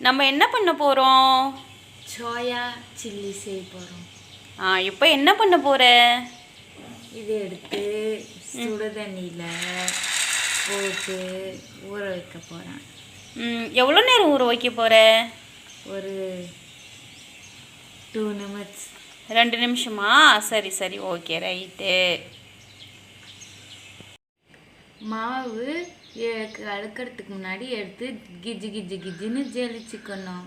நம்ம என்ன பண்ண போகிறோம்? சோயா சில்லி செய்ய போகிறோம். இப்போ என்ன பண்ண போகிற? இதை எடுத்து சுடு தண்ணியில் போட்டு ஊற வைக்க போகிறேன். எவ்வளோ நேரம் ஊற வைக்க போகிற? ஒரு 2 நிமிஷம். 2 நிமிஷமா? சரி சரி, ஓகே, ரைட்டு. மாவு அழுக்கிறதுக்கு முன்னாடி எடுத்து கிஜி கிஜி கிஜின்னு ஜெலிச்சுக்கணும்.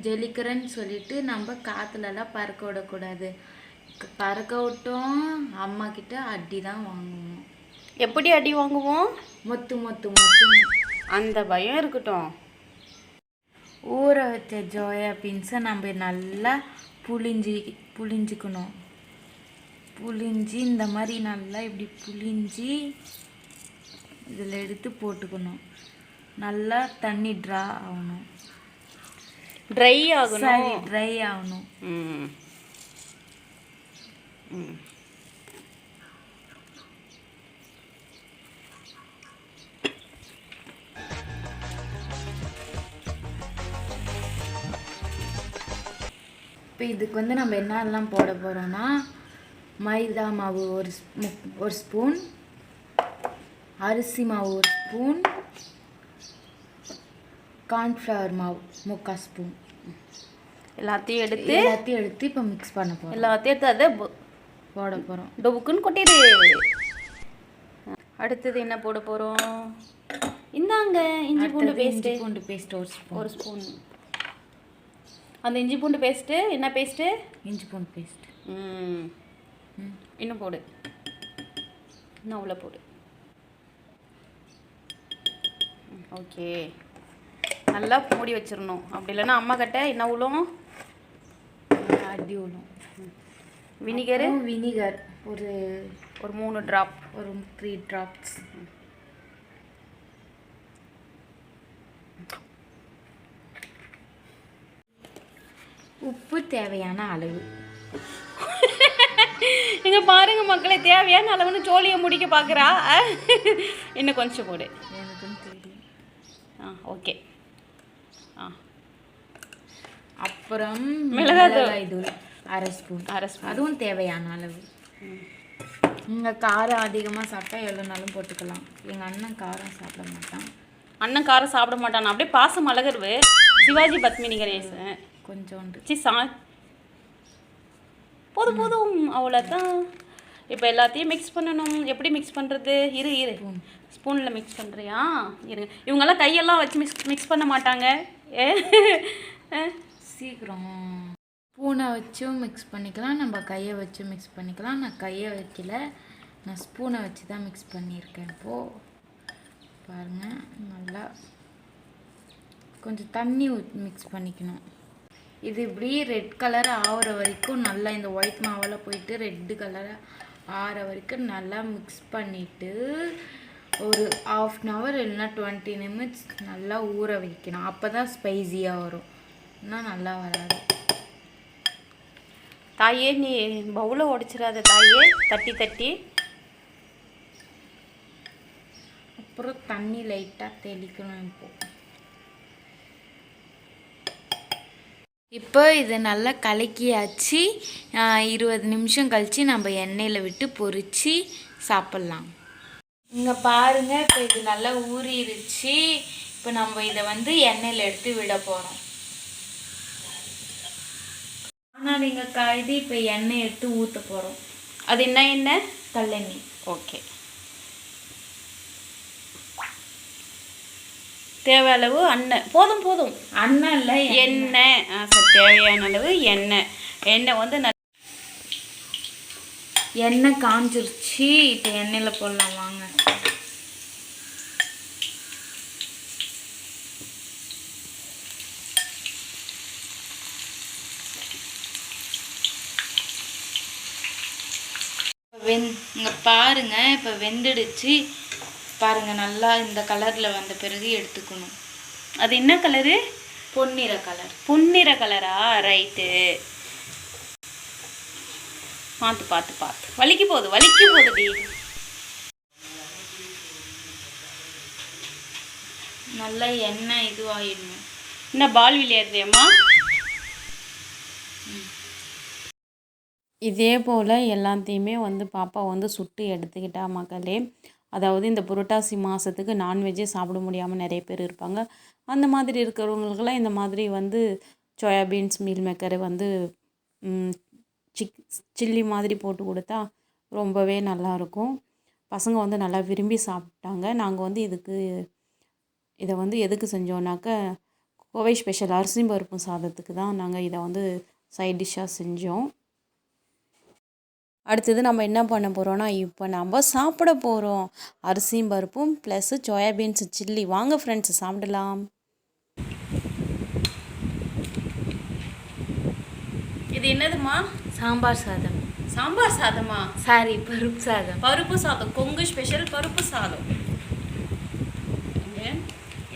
ஜெலிக்கிறேன்னு சொல்லிட்டு நம்ம காற்றுலலாம் பறக்க விடக்கூடாது. பறக்க விட்டோம் அம்மா கிட்ட அடி தான் வாங்குவோம். எப்படி அடி வாங்குவோம்? மொத்து மொத்து மொத்து. அந்த பயம் இருக்கட்டும். ஊற வச்ச சோயா பீன்ஸை நம்ம நல்லா புளிஞ்சிக்கணும். புளிஞ்சி இந்த மாதிரி நல்லா இப்படி புளிஞ்சி இதில் எடுத்து போட்டுக்கணும். நல்லா தண்ணி ட்ரை ஆகணும். ட்ரை ஆகணும். ட்ரை ஆகணும். இப்போ இதுக்கு நம்ம என்னெல்லாம் போட போகிறோம்னா, மைதா மாவு ஒரு ஸ்பூன், அரிசி மாவு 1 ஸ்பூன், கார்ன்ஃப்ளவர் மாவு 3/4 ஸ்பூன். எல்லாத்தையும் எடுத்து இப்போ மிக்ஸ் பண்ண போகிறோம். எல்லாத்தையும் எடுத்து அதை போட போகிறோம். டொபுக்குன்னு கொட்டிடு. அடுத்தது என்ன போட போகிறோம்? இந்தாங்க இஞ்சி பூண்டு பேஸ்ட் 1 ஸ்பூன். அந்த இஞ்சி பூண்டு பேஸ்ட்டு என்ன பேஸ்ட்டு? இஞ்சி பூண்டு பேஸ்ட். இன்னும் போடு. இன்னும் அவ்வளோ போடு. ஓகே, நல்லா மூடி வச்சிடணும். அப்படி இல்லைன்னா அம்மா கிட்ட என்ன விழும்? அடி விழும். வினிகர் ஒரு 3 ட்ராப், ஒரு 3 ட்ராப்ஸ். உப்பு தேவையான அளவு. இங்கே பாருங்க மக்களே, தேவையான அளவுன்னு சோழியை முடிக்க பார்க்குறா. இன்னும் கொஞ்சம் போடு. எனக்குன்னு தெரியும். ஓகே. அப்புறம் மிளகாய் தூள் 1/2 ஸ்பூன். அதுவும் தேவையான அளவு. நீங்கள் காரம் அதிகமாக சாப்பிட்டா எவ்வளோனாலும் போட்டுக்கலாம். எங்கள் அண்ணன் காரம் சாப்பிட மாட்டான். அண்ணன் காரம் சாப்பிட மாட்டான். அப்படியே பாசம் அழகருவு. சிவாஜி பத்மினி கணேசன் கொஞ்சோண்டு போதும் போதும், அவ்வளோதான். இப்போ எல்லாத்தையும் மிக்ஸ் பண்ணணும். எப்படி மிக்ஸ் பண்ணுறது? இரு ஸ்பூனில் மிக்ஸ் பண்ணுறியா? இருங்க, இவங்கெல்லாம் கையெல்லாம் வச்சு மிக்ஸ் பண்ண மாட்டாங்க. சீக்கிரம். ஸ்பூனை வச்சும் மிக்ஸ் பண்ணிக்கலாம், நம்ம கையை வச்சு மிக்ஸ் பண்ணிக்கலாம். நான் கையை வைக்கல, நான் ஸ்பூனை வச்சு தான் மிக்ஸ் பண்ணியிருக்கேன். இப்போது பாருங்கள், நல்லா கொஞ்சம் தண்ணி மிக்ஸ் பண்ணிக்கணும். இது இப்படி ரெட் கலர் ஆகிற வரைக்கும் நல்லா இந்த ஒயிட் மாவில் போயிட்டு ரெட்டு கலர் ஆகிற வரைக்கும் நல்லா மிக்ஸ் பண்ணிவிட்டு ஒரு 1/2 அன் ஹவர் இல்லைன்னா 20 நிமிட்ஸ் நல்லா ஊற வைக்கணும். அப்போ தான் ஸ்பைஸியாக வரும், இன்னும் நல்லா வராது. தாயே, நீ பவுலை உடைச்சிடாத தாயே, தட்டி. அப்புறம் தண்ணி லைட்டாக தெளிக்கணும். இப்போ இது நல்லா கலக்கியாச்சு. 20 நிமிஷம் கழித்து நம்ம எண்ணெயில் விட்டு பொரித்து சாப்பிட்லாம். இங்கே பாருங்கள், இப்போ இது நல்லா ஊறிடுச்சு. இப்போ நம்ம இதை எண்ணெயில் எடுத்து விட போகிறோம். ஆனால் நீங்கள் இது இப்போ எண்ணெய் எடுத்து ஊற்ற போகிறோம். அது என்ன எண்ணெய்? கல்லெண்ணெய். ஓகே, தேவை அளவு எண்ணெய். போதும் எண்ணெய் இல்லை, எண்ணெய். தேவையான அளவு எண்ணெய். எண்ணெய் காஞ்சிருச்சு. இப்போ எண்ணெயில் போடலாம் வாங்க. இங்கே பாருங்கள், இப்போ வெந்துடுச்சு. பாருங்கள், நல்லா இந்த கலரில் வந்த பிறகு எடுத்துக்கணும். அது என்ன கலரு? பொன்னிற கலரா? ரைட்டு. பார்த்து வலிக்கு போகுதுடி. நல்லா எண்ணெய் இதுவாகிடணும். என்ன பால் விளையாடுறியம்மா? இதே போல் எல்லாத்தையுமே வந்து பாப்பா வந்து சுட்டு எடுத்துக்கிட்டா மக்களே. அதாவது இந்த புரட்டாசி மாதத்துக்கு நான்வெஜ்ஜே சாப்பிட முடியாமல் நிறைய பேர் இருப்பாங்க. அந்த மாதிரி இருக்கிறவங்களுக்கெல்லாம் இந்த மாதிரி வந்து சோயாபீன்ஸ் மீல் மேக்கரை வந்து சிக் சில்லி மாதிரி போட்டு கொடுத்தா ரொம்பவே நல்லாயிருக்கும். பசங்க வந்து நல்லா விரும்பி சாப்பிட்டாங்க. நாங்கள் வந்து இதை வந்து எதுக்கு செஞ்சோன்னாக்க கோவை ஸ்பெஷல் அரிசி பருப்பு சாதத்துக்கு தான் நாங்கள் இதை வந்து சைட் டிஷ்ஷாக செஞ்சோம். அடுத்தது நம்ம என்ன பண்ண போகிறோன்னா, இப்போ நம்ம சாப்பிட போகிறோம். அரிசியும் பருப்பும் ப்ளஸ்ஸு சோயாபீன்ஸ் சில்லி. வாங்க ஃப்ரெண்ட்ஸ் சாப்பிடலாம். இது என்னதுமா? சாம்பார் சாதம். சாம்பார் சாதமா? சாரி, பருப்பு சாதம். பருப்பு சாதம், கொங்கு ஸ்பெஷல் பருப்பு சாதம்.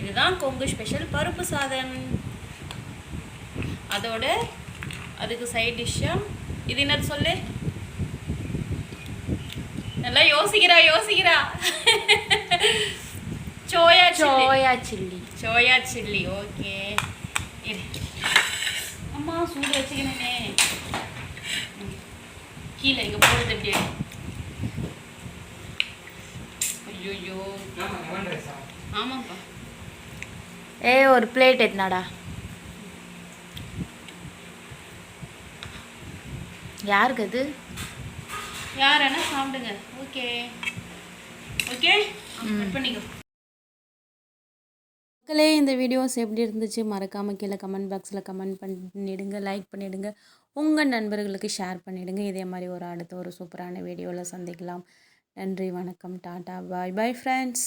இதுதான் கொங்கு ஸ்பெஷல் பருப்பு சாதம். அதோட அதுக்கு சைட் டிஷ்ஷாக இது என்னது சொல்லு? நல்லா யோசிக்கிறா. Soya chilli. Soya chilli. Okay. அம்மா சூடு வச்சுக்கணுமே. கீழே இங்கே போடுறது எப்படி? ஐயோ ஆமாப்பா. ஒரு பிளேட் எத்தனாடா? யாருக்கு அது? யாரனா சாப்பிடுங்க. ஓகே கட் பண்ணிக்கோ. மக்களே, இந்த வீடியோஸ் எப்படி இருந்துச்சு மறக்காமல் கீழே கமெண்ட் பாக்ஸில் கமெண்ட் பண்ணிவிடுங்க, லைக் பண்ணிவிடுங்க, உங்கள் நண்பர்களுக்கு ஷேர் பண்ணிவிடுங்க. இதே மாதிரி அடுத்த ஒரு சூப்பரான வீடியோவில் சந்திக்கலாம். நன்றி, வணக்கம், டாட்டா, பாய் பாய் ஃப்ரெண்ட்ஸ்.